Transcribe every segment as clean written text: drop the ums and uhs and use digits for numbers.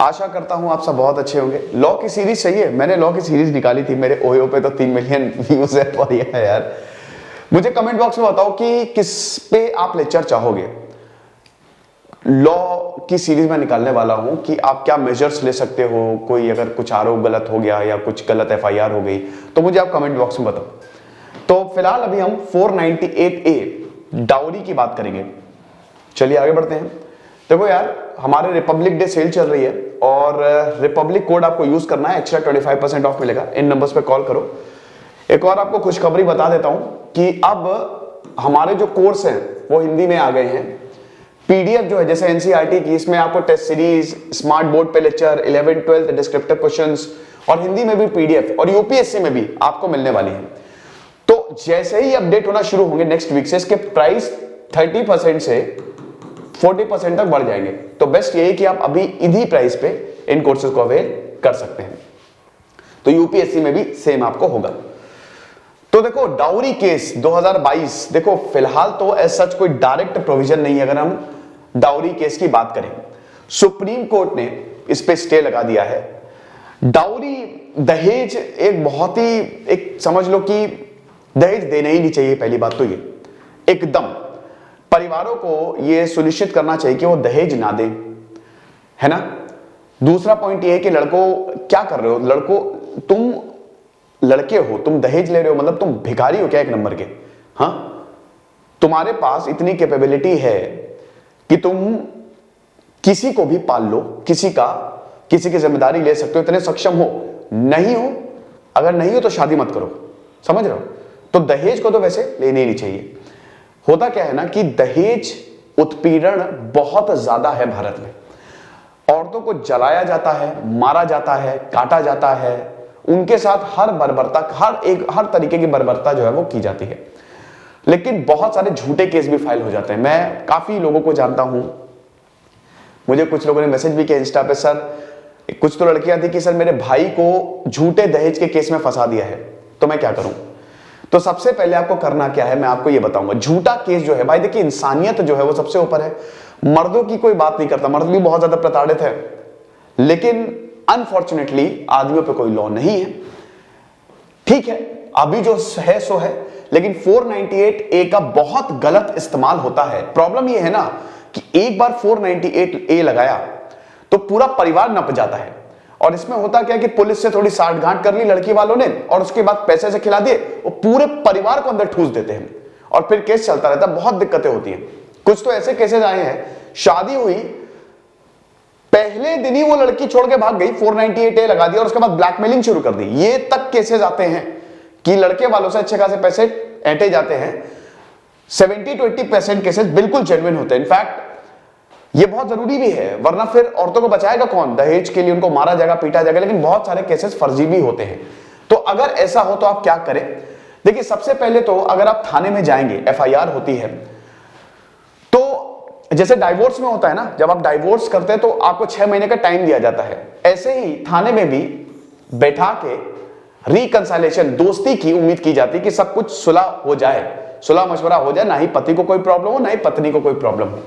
आशा करता हूं आप सब बहुत अच्छे होंगे। लॉ की सीरीज सही है, मैंने लॉ की सीरीज निकाली थी, मेरे ओयो पे तो 3 मिलियन व्यूज है। और ये है यार, मुझे कमेंट बॉक्स में बताओ कि किस पे आप लेक्चर चाहोगे। लॉ की सीरीज में निकालने वाला हूं कि आप क्या मेजर्स ले सकते हो, कोई अगर कुछ आरोप गलत हो गया या कुछ गलत एफआईआर हो गई तो मुझे आप कमेंट बॉक्स में बताओ। तो फिलहाल अभी हम 498A डाउरी की बात करेंगे। चलिए आगे बढ़ते हैं। देखो यार, हमारे रिपब्लिक डे सेल चल रही है और रिपब्लिक कोड आपको यूज करना है, एक्स्ट्रा 25% ऑफ मिलेगा। इन नंबर्स पे कॉल करो। एक और आपको खुशखबरी बता देता हूं कि अब हमारे जो कोर्स हैं वो हिंदी में आ गए हैं। पीडीएफ जो है जैसे एनसीईआरटी की, इसमें आपको टेस्ट सीरीज, स्मार्ट बोर्ड पे lecture, 11th 12th descriptive questions और हिंदी में भी पीडीएफ और यूपीएससी में भी आपको मिलने वाली है। तो जैसे ही अपडेट होना शुरू होंगे नेक्स्ट वीक से, इसके प्राइस 30% से 40% तक बढ़ जाएंगे। तो बेस्ट यही कि आप अभी इन्हीं प्राइस पे इन कोर्सेज को अवेल कर सकते हैं। तो यूपीएससी में भी सेम आपको होगा। तो देखो, डाउरी केस 2022, देखो फिलहाल तो एज सच कोई डायरेक्ट प्रोविजन नहीं है। अगर हम डाउरी केस की बात करें, सुप्रीम कोर्ट ने इस पे स्टे लगा दिया है। डाउरी, दहेज एक बहुत ही, एक समझ लो कि दहेज देना ही नहीं चाहिए। पहली बात तो ये एकदम परिवारों को ये सुनिश्चित करना चाहिए कि वो दहेज ना दें, है ना। दूसरा पॉइंट ये है कि लड़कों क्या कर रहे हो, लड़कों तुम लड़के हो, तुम दहेज ले रहे हो, मतलब तुम भिखारी हो क्या एक नंबर के। हाँ, तुम्हारे पास इतनी कैपेबिलिटी है कि तुम किसी को भी पाल लो, किसी की जिम्मेदारी ले सकते हो, इतने सक्षम हो। नहीं हो, अगर नहीं हो तो शादी मत करो, समझ रहे हो। तो दहेज को तो वैसे लेने ही नहीं चाहिए। होता क्या है ना कि दहेज उत्पीड़न बहुत ज्यादा है भारत में। औरतों को जलाया जाता है, मारा जाता है, काटा जाता है, उनके साथ हर बर्बरता, हर तरीके की बर्बरता जो है वो की जाती है। लेकिन बहुत सारे झूठे केस भी फाइल हो जाते हैं। मैं काफी लोगों को जानता हूं, मुझे कुछ लोगों ने मैसेज भी किया इंस्टा पे, सर कुछ तो लड़कियां थी कि सर मेरे भाई को झूठे दहेज के केस में फंसा दिया है, तो मैं क्या करूं। तो सबसे पहले आपको करना क्या है, मैं आपको ये बताऊंगा। झूठा केस जो है भाई, देखिए इंसानियत जो है वो सबसे ऊपर है। मर्दों की कोई बात नहीं करता, मर्द भी बहुत ज्यादा प्रताड़ित है, लेकिन अनफॉर्चुनेटली आदमियों पे कोई लॉ नहीं है। ठीक है, अभी जो है सो है, लेकिन 498A का बहुत गलत इस्तेमाल होता है। प्रॉब्लम ये है ना कि एक बार 498A लगाया तो पूरा परिवार नप जाता है। और इसमें होता क्या है कि पुलिस से थोड़ी साठगांठ कर ली लड़की वालों ने और उसके बाद पैसे से खिला दिए, वो पूरे परिवार को अंदर ठूस देते हैं और फिर केस चलता रहता है। बहुत दिक्कतें होती हैं। कुछ तो ऐसे केसेस आए हैं, शादी हुई पहले दिन ही वो लड़की छोड़ के भाग गई, 498A लगा दिया और उसके बाद ब्लैकमेलिंग शुरू कर दी। ये तक केसेस आते हैं कि लड़के वालों से अच्छे खासे पैसे ऐंठे जाते हैं। 70 to 80% केसेस बिल्कुल जेन्युइन होते हैं। इनफैक्ट ये बहुत जरूरी भी है, वरना फिर औरतों को बचाएगा कौन। दहेज के लिए उनको मारा जाएगा, पीटा जाएगा। लेकिन बहुत सारे केसेस फर्जी भी होते हैं। तो अगर ऐसा हो तो आप क्या करें। देखिए, सबसे पहले तो अगर आप थाने में जाएंगे, एफआईआर होती है, तो जैसे डाइवोर्स में होता है ना, जब आप डाइवोर्स करते हैं तो आपको 6 महीने का टाइम दिया जाता है। ऐसे ही थाने में भी बैठा के रिकंसाइलेशन, दोस्ती की उम्मीद की जाती है कि सब कुछ सुलह हो जाए, सुलह मशवरा हो जाए, ना ही पति को कोई प्रॉब्लम हो, ना ही पत्नी को कोई प्रॉब्लम हो।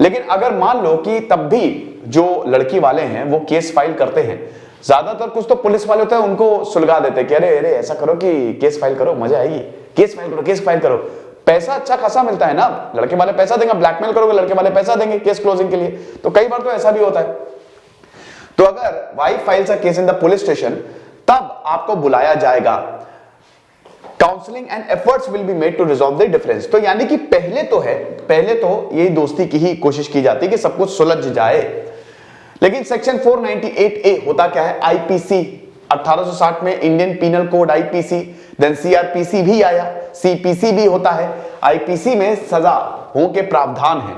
लेकिन अगर मान लो कि तब भी जो लड़की वाले हैं वो केस फाइल करते हैं, ज्यादातर कुछ तो पुलिस वाले होते हैं, उनको सुलगा देते हैं कि अरे अरे ऐसा करो कि केस फाइल करो, मजा आएगी, केस फाइल करो, केस फाइल करो। पैसा अच्छा खासा मिलता है ना, लड़के वाले पैसा देंगे, ब्लैकमेल करोगे लड़के वाले पैसा देंगे केस क्लोजिंग के लिए। तो कई बार तो ऐसा भी होता है। तो अगर wife files a case in the police station, तब आपको बुलाया जाएगा। Counselling and efforts will be made to resolve the difference. तो यानी कि पहले तो यही दोस्ती की ही कोशिश की जाती है कि सब कुछ सुलझ जाए। लेकिन सेक्शन 498A होता क्या है, आईपीसी 1860 में Indian penal code IPC, then CrPC भी आया, सीपीसी भी होता है। आईपीसी में सजा हो के प्रावधान है,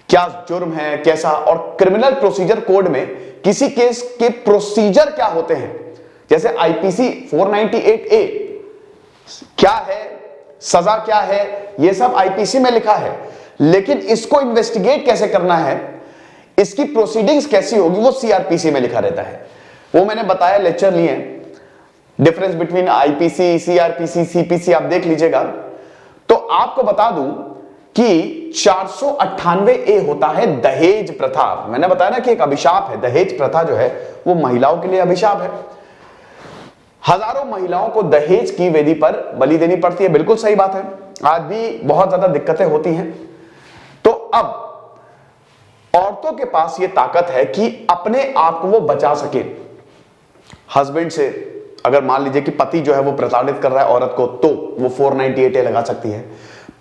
क्या जुर्म है कैसा, और क्रिमिनल प्रोसीजर कोड में किसी केस के प्रोसीजर क्या होते हैं। जैसे आईपीसी 498A क्या है, सजा क्या है, यह सब आईपीसी में लिखा है। लेकिन इसको इन्वेस्टिगेट कैसे करना है, इसकी प्रोसीडिंग्स कैसी होगी, वो सीआरपीसी में लिखा रहता है। वो मैंने बताया, लेक्चर लिए, difference between IPC, CrPC, CPC, आप देख लीजिएगा। तो आपको बता दूं कि 498A होता है दहेज प्रथा। मैंने बताया ना कि एक अभिशाप है, दहेज प्रथा जो है वो महिलाओं के लिए अभिशाप है। हजारों महिलाओं को दहेज की वेदी पर बलि देनी पड़ती है, बिल्कुल सही बात है, आज भी बहुत ज्यादा दिक्कतें होती हैं। तो अब औरतों के पास ये ताकत है कि अपने आप को वो बचा सके हस्बैंड से। अगर मान लीजिए कि पति जो है वो प्रताड़ित कर रहा है औरत को, तो वो 498A लगा सकती है।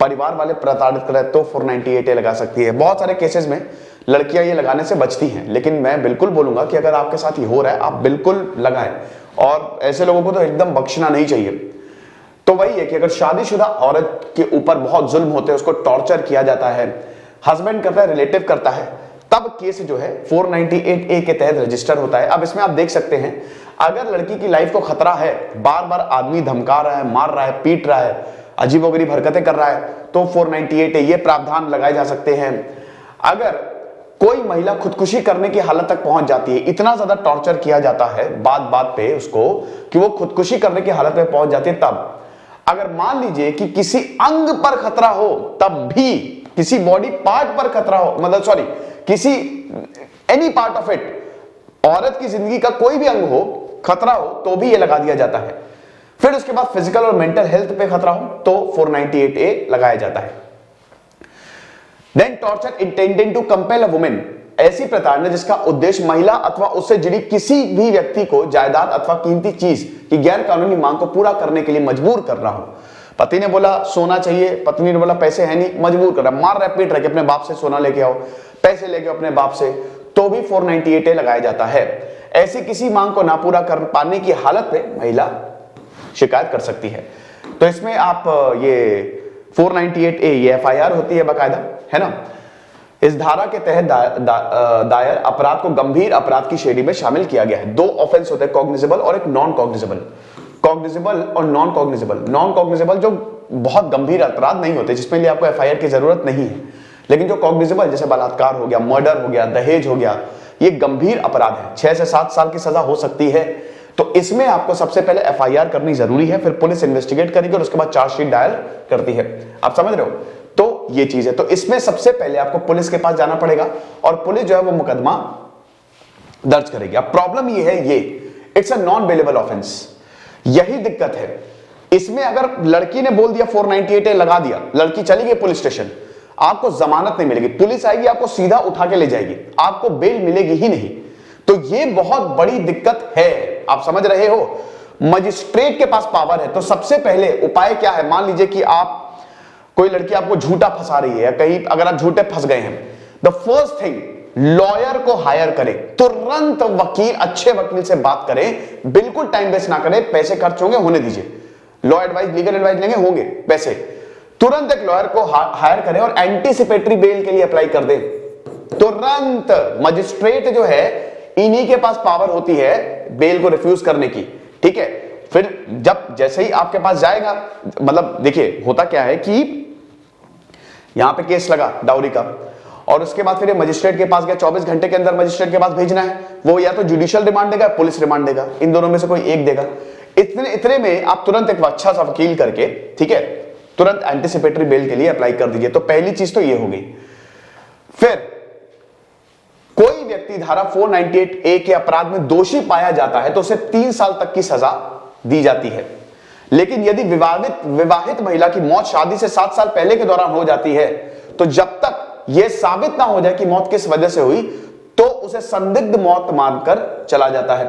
परिवार वाले प्रताड़ित कर रहे हैं तो 498A लगा सकती है। बहुत सारे केसेस में लड़कियां ये लगाने से बचती हैं, लेकिन मैं बिल्कुल बोलूंगा कि अगर आपके साथ ये हो रहा है आप बिल्कुल लगाएं, और ऐसे लोगों को तो एकदम बख्शना नहीं चाहिए। तो वही है कि अगर शादीशुदा औरत के ऊपर बहुत जुल्म होते हैं, उसको टॉर्चर किया जाता है, हस्बैंड करता है, रिलेटिव करता है, तब केस जो है 498A के तहत रजिस्टर होता है। अब इसमें आप देख सकते हैं, अगर लड़की की लाइफ को खतरा है, बार बार आदमी धमका रहा है, मार रहा है, पीट रहा है, अजीबोगरीब हरकतें कर रहा है, तो 498A ये प्रावधान लगाए जा सकते हैं। अगर कोई महिला खुदकुशी करने की हालत तक पहुंच जाती है, इतना ज्यादा टॉर्चर किया जाता है बात बात पे उसको कि वो खुदकुशी करने की हालत में पहुंच जाती है, तब अगर मान लीजिए कि किसी अंग पर खतरा हो, तब भी किसी बॉडी पार्ट पर खतरा हो, मतलब सॉरी किसी एनी पार्ट ऑफ इट, औरत की जिंदगी का कोई भी अंग हो, खतरा हो, तो भी ये लगा दिया जाता है। फिर उसके बाद फिजिकल और मेंटल हेल्थ पे खतरा हो तो 498A लगाया जाता है। Then torture intended to compel a women, ऐसी प्रताड़ना जिसका उद्देश्य महिला अथवा उससे जुड़ी किसी भी व्यक्ति को जायदाद अथवा कीमती चीज की गैर कानूनी मांग को पूरा करने के लिए मजबूर कर रहा हो। पति ने बोला सोना चाहिए, पत्नी ने बोला पैसे है नहीं, मजबूर कर रहा, मार रहा, पीट रहा कि अपने बाप से सोना लेके आओ, पैसे लेके आओ अपने बाप से, तो भी 498A लगाया जाता है। ऐसी किसी मांग को ना पूरा कर पाने की हालत में महिला शिकायत कर सकती है। तो इसमें आप ये 498A ये FIR होती है बाकायदा, है ना। इस धारा के तहत दायर अपराध को गंभीर अपराध की श्रेणी में शामिल किया गया है। दो ऑफेंस होते हैं, कॉग्निजेबल और एक नॉन कॉग्निजेबल। कॉग्निजेबल और नॉन कॉग्निजेबल। नॉन कॉग्निजेबल जो बहुत गंभीर अपराध नहीं होते, जिसमें लिए आपको FIR की जरूरत नहीं है, लेकिन जो कॉग्निजेबल जैसे बलात्कार हो गया, मर्डर हो गया, दहेज हो गया, ये गंभीर अपराध है, 6 से 7 साल की सजा हो सकती है। तो इसमें आपको सबसे पहले FIR करनी जरूरी है, फिर पुलिस इन्वेस्टिगेट करेगी और उसके बाद चार्जशीट दायर करती है। आप समझ रहे हो, तो ये चीज है। तो इसमें सबसे पहले आपको पुलिस के पास जाना पड़ेगा और पुलिस जो है वो मुकदमा दर्ज करेगी। अब प्रॉब्लम ये है, ये it's a non bailable offence, यही दिक्कत है इसमें। अगर लड़की ने बोल दिया 498A लगा दिया, लड़की चली गई पुलिस स्टेशन, आपको जमानत नहीं मिलेगी, पुलिस आएगी आपको सीधा उठा के ले जाएगी, आपको बेल मिलेगी ही नहीं। तो ये बहुत बड़ी दिक्कत है, आप समझ रहे हो। मजिस्ट्रेट के पास पावर है, तो सबसे पहले उपाय क्या है, मान लीजिए कि आप कोई लड़की आपको झूठा फंसा रही है, या कहीं अगर आप झूठे फंस गए हैं, द फर्स्ट थिंग लॉयर को हायर करें, तुरंत वकील, अच्छे वकील से बात करें, बिल्कुल टाइम वेस्ट ना करें, पैसे खर्च होंगे होने दीजिए, लॉ एडवाइस, लीगल एडवाइस लेंगे होंगे पैसे, तुरंत एक लॉयर को हायर करें और एंटीसिपेटरी बेल के लिए अप्लाई कर दें तुरंत। मजिस्ट्रेट जो है इन्हीं के पास पावर होती है बेल को रिफ्यूज करने की, ठीक है। फिर जब जैसे ही आपके पास जाएगा, मतलब देखिए होता क्या है कि यहां पे केस लगा डाउरी का, और उसके बाद फिर मजिस्ट्रेट के पास गया, 24 घंटे के अंदर मजिस्ट्रेट के पास भेजना है, वो या तो जुडिशियल रिमांड देगा, पुलिस रिमांड देगा, इन दोनों में से कोई एक देगा। इतने में आप तुरंत एक अच्छा सा वकील करके, ठीक है, तुरंत एंटीसिपेटरी बेल के लिए अप्लाई कर दीजिए। तो पहली चीज तो ये हो गई। फिर कोई व्यक्ति धारा 498A के अपराध में दोषी पाया जाता है तो उसे 3 साल तक की सजा दी जाती है। लेकिन यदि विवाहित महिला की मौत शादी से 7 साल पहले के दौरान हो जाती है, तो जब तक यह साबित ना हो जाए कि मौत किस वजह से हुई, तो उसे संदिग्ध मौत मानकर चला जाता है।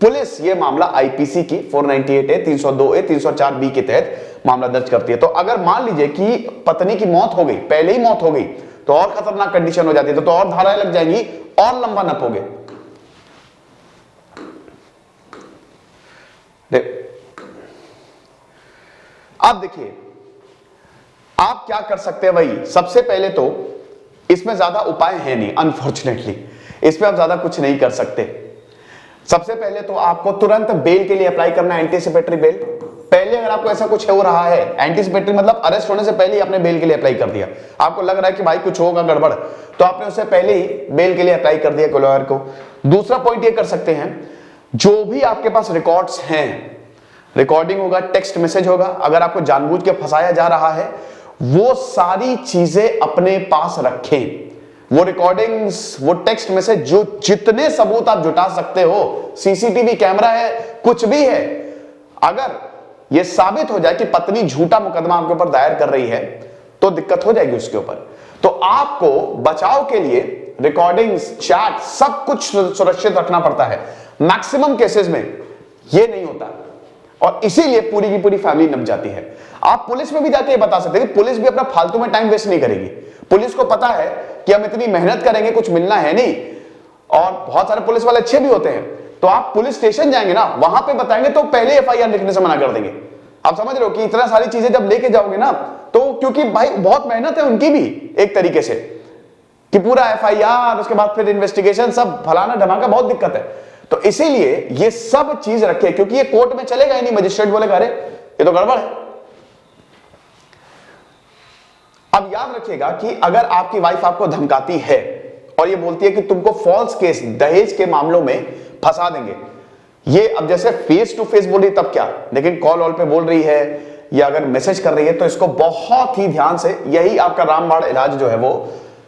पुलिस यह मामला IPC की 498A, 302A, 304B के तहत मामला दर्ज करती है। तो अगर मान लीजिए कि पत्नी की मौत हो गई, पहले ही मौत हो गई, तो और खतरनाक कंडीशन हो जाती है, तो और धाराएं लग जाएंगी, और लंबा नपोगे। अब देखिए आप क्या कर सकते हैं, वही सबसे पहले तो इसमें ज्यादा उपाय है नहीं, अनफॉर्चुनेटली इसमें आप ज्यादा कुछ नहीं कर सकते। सबसे पहले तो आपको तुरंत बेल के लिए अप्लाई करना है, एंटीसिपेटरी बेल। पहले अगर आपको ऐसा कुछ हो रहा है, एंटीसिपेटरी मतलब अरेस्ट होने से पहले ही आपने बेल के लिए अप्लाई कर दिया, आपको लग रहा है कि भाई कुछ होगा गड़बड़, तो आपने उससे पहले ही बेल के लिए अप्लाई कर दिया लॉयर को। दूसरा पॉइंट ये कर सकते हैं, जो भी आपके पास रिकॉर्ड्स हैं, रिकॉर्डिंग होगा, टेक्स्ट मैसेज होगा, अगर आपको जानबूझ के फंसाया जा रहा है, वो सारी चीजें अपने पास रखें, वो रिकॉर्डिंग्स, वो टेक्स्ट मैसेज, जो जितने सबूत आप जुटा सकते हो, सीसीटीवी कैमरा है, कुछ भी है। अगर यह साबित हो जाए कि पत्नी झूठा मुकदमा आपके ऊपर दायर कर रही है तो दिक्कत हो जाएगी उसके ऊपर। तो आपको बचाव के लिए रिकॉर्डिंग्स, चैट, सब कुछ सुरक्षित रखना पड़ता है। मैक्सिमम केसेस में यह नहीं होता और इसीलिए पूरी की पूरी फैमिली नप जाती है। आप पुलिस में भी जाके ये बता सकते हैं, पुलिस भी अपना फालतू में टाइम वेस्ट नहीं करेगी। पुलिस को पता है कि हम इतनी मेहनत करेंगे, कुछ मिलना है नहीं, और बहुत सारे पुलिस वाले अच्छे भी होते हैं। तो आप पुलिस स्टेशन जाएंगे ना, वहां पे बताएंगे तो पहले एफआईआर लिखने से मना कर देंगे। आप समझ रहे हो कि इतना सारी चीजें जब लेके जाओगे ना, तो क्योंकि भाई बहुत मेहनत है उनकी भी एक तरीके से, कि पूरा एफआईआर, उसके बाद फिर इन्वेस्टिगेशन, सब फलाना ढमाका, बहुत दिक्कत है। तो इसीलिए ये सब चीज रखे, क्योंकि ये कोर्ट में चलेगा ही नहीं। मजिस्ट्रेट बोलेगा अरे ये तो गड़बड़ है। अब याद रखिएगा कि अगर आपकी वाइफ आपको धमकाती है और ये बोलती है कि तुमको फॉल्स केस, दहेज के मामलों में फंसा देंगे, ये अब जैसे फेस टू फेस बोल रही तब क्या, लेकिन कॉल वॉल पे बोल रही है या अगर मैसेज कर रही है, तो इसको बहुत ही ध्यान से, यही आपका रामबाण इलाज जो है वो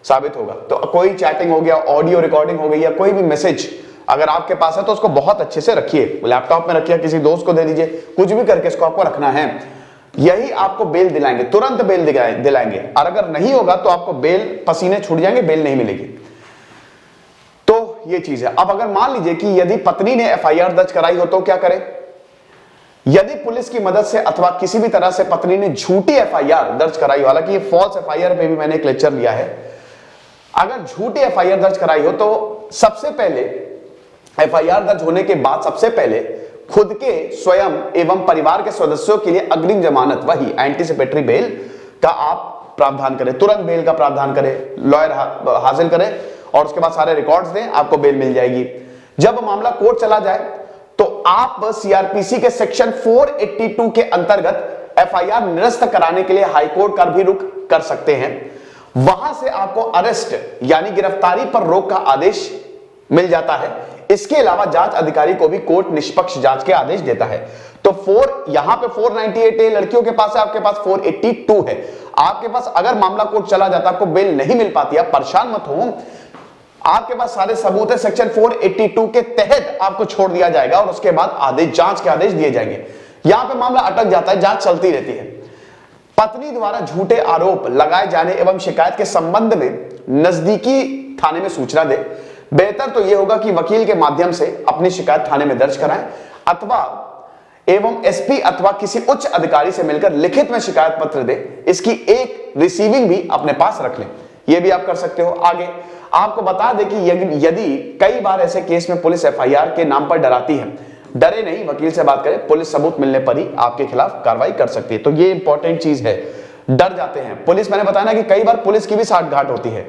साबित होगा। तो कोई चैटिंग हो गया, ऑडियो रिकॉर्डिंग हो गई, या कोई भी मैसेज अगर आपके पास है तो उसको बहुत अच्छे से रखिए, लैपटॉप में रखिए, किसी दोस्त को दे दीजिए, कुछ भी करके इसको आपको रखना है। यही आपको बेल दिलाएंगे, तुरंत बेल दिलाएंगे। और अगर नहीं होगा तो आपको बेल, पसीने छूट जाएंगे, बेल नहीं मिलेगी। तो ये चीज है। अब अगर मान लीजिए कि यदि पत्नी ने एफआईआर दर्ज कराई हो तो क्या करें? यदि पुलिस की मदद से अथवा किसी भी तरह से पत्नी ने झूठी एफआईआर दर्ज कराई हो, हालांकि ये फॉल्स एफआईआर पे भी मैंने एक लेक्चर लिया है, अगर झूठी एफआईआर दर्ज कराई हो तो सबसे पहले, एफआईआर दर्ज होने के बाद सबसे पहले खुद के स्वयं एवं परिवार के सदस्यों के लिए अग्रिम जमानत, वही एंटीसिपेटरी बेल का आप प्रावधान करें, तुरंत बेल का प्रावधान करें, लॉयर हासिल करें और उसके बाद सारे रिकॉर्ड्स दें, आपको बेल मिल जाएगी। जब मामला कोर्ट चला जाए तो आप सीआरपीसी के सेक्शन 482 के अंतर्गत एफआईआर निरस्त कराने के लिए हाईकोर्ट का भी रुख कर सकते हैं। वहां से आपको अरेस्ट यानी गिरफ्तारी पर रोक का आदेश मिल जाता है। इसके अलावा जांच अधिकारी को भी कोर्ट निष्पक्ष जांच के आदेश देता है। तो यहां पे 498A लड़कियों के पास है, आपके पास 482 है। आपके पास अगर मामला कोर्ट चला जाता, आपको बेल नहीं मिल पाती, आप परेशान मत हो, आपके पास सारे सबूत है, सेक्शन 482 के तहत आपको छोड़ दिया जाएगा और उसके बाद आदेश, जांच के आदेश दिए जाएंगे। यहां पे मामला अटक जाता है, जांच चलती रहती है। पत्नी द्वारा झूठे आरोप लगाए जाने एवं शिकायत के संबंध में नजदीकी थाने में सूचना दे। बेहतर तो यह होगा कि वकील के माध्यम से अपनी शिकायत थाने में दर्ज कराएं अथवा एवं एसपी अथवा किसी उच्च अधिकारी से मिलकर लिखित में शिकायत पत्र दे। इसकी एक रिसीविंग भी अपने पास रख लें, यह भी आप कर सकते हो। आगे आपको बता दें कि यदि कई बार ऐसे केस में पुलिस एफआईआर के नाम पर डराती है, डरे नहीं, वकील से बात करें, पुलिस सबूत मिलने पर ही आपके खिलाफ कार्रवाई कर सकती है। तो ये इंपॉर्टेंट चीज है, डर जाते हैं पुलिस। मैंने बताया ना कि कई बार पुलिस की भी साठ घाट होती है,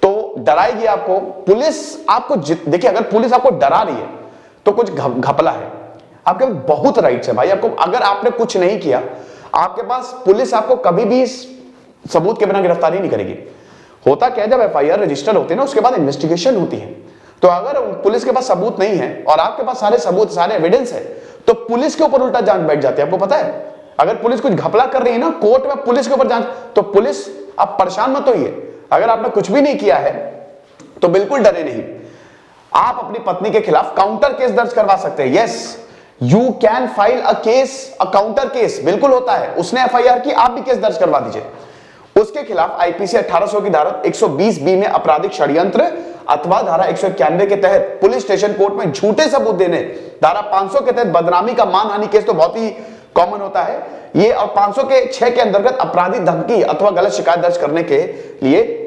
तो डराएगी आपको पुलिस। आपको देखिए, अगर पुलिस आपको डरा रही है तो कुछ घपला है। आपके बहुत राइट्स है भाई, आपको, अगर आपने कुछ नहीं किया, आपके पास पुलिस आपको कभी भी सबूत के बिना गिरफ्तारी नहीं करेगी। होता क्या है, जब एफआईआर रजिस्टर होती है ना, उसके बाद इन्वेस्टिगेशन होती है। तो अगर पुलिस के पास सबूत नहीं है और आपके पास सारे सबूत, सारे एविडेंस है, तो पुलिस के ऊपर उल्टा जांच बैठ जाती है। आपको पता है, अगर पुलिस कुछ घपला कर रही है ना, कोर्ट में पुलिस के ऊपर जांच, तो पुलिस, आप परेशान मत होइए। अगर आपने कुछ भी नहीं किया है तो बिल्कुल डरे नहीं। आप अपनी पत्नी के खिलाफ काउंटर केस दर्ज करवा सकते हैं। Yes, you can file a case, a counter case, बिल्कुल होता है। उसने एफआईआर की, आप भी केस दर्ज करवा दीजिए। उसके खिलाफ आईपीसी 1800 की धारा 120B में आपराधिक षड्यंत्र अथवा धारा 191 के तहत पुलिस स्टेशन कोर्ट में झूठे सबूत देने, धारा 500 के तहत बदनामी का मानहानि केस तो बहुत ही कॉमन होता है ये, और 500 के 6 के अंतर्गत अपराधी धमकी अथवा गलत शिकायत दर्ज करने के लिए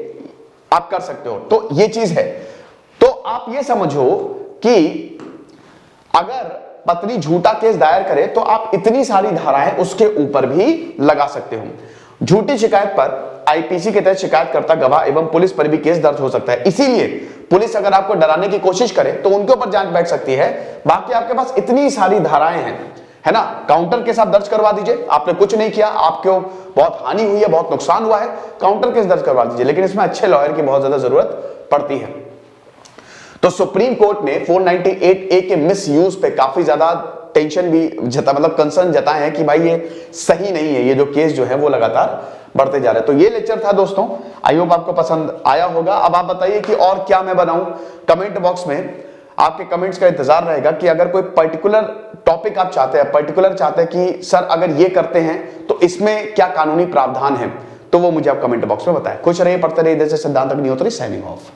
आप कर सकते हो। तो ये चीज है। तो आप ये समझो कि अगर पत्नी झूठा केस दायर करे तो आप इतनी सारी धाराएं उसके ऊपर भी लगा सकते हो। झूठी शिकायत पर आईपीसी के तहत शिकायतकर्ता, गवाह एवं पुलिस पर भी केस दर्ज हो सकता है। इसीलिए पुलिस अगर आपको डराने की कोशिश करे तो उनके ऊपर जांच बैठ सकती है। बाकी आपके पास इतनी सारी धाराएं हैं, है ना। काउंटर केस आप दर्ज करवा दीजिए, आपने कुछ नहीं किया, आपको बहुत हानि हुई है, बहुत नुकसान हुआ है, काउंटर केस दर्ज करवा दीजिए। लेकिन इसमें अच्छे लॉयर की बहुत ज्यादा जरूरत पड़ती है। तो सुप्रीम कोर्ट ने 498A के मिस यूज पे काफी ज्यादा टेंशन भी मतलब कंसर्न जताए हैं कि भाई ये सही नहीं है, ये जो केस जो है वो लगातार बढ़ते जा रहे हैं। तो ये लेक्चर था दोस्तों, आई होप आपको पसंद आया होगा। अब आप बताइए कि और क्या मैं बनाऊं, कमेंट बॉक्स में आपके कमेंट्स का इंतजार रहेगा कि अगर कोई पर्टिकुलर टॉपिक आप चाहते हैं, पर्टिकुलर चाहते हैं कि सर अगर ये करते हैं तो इसमें क्या कानूनी प्रावधान है, तो वो मुझे आप कमेंट बॉक्स में बताएं। खुश रहिए, पढ़ते रहिए। जैसे सिद्धांत अग्निहोत्री, साइनिंग ऑफ।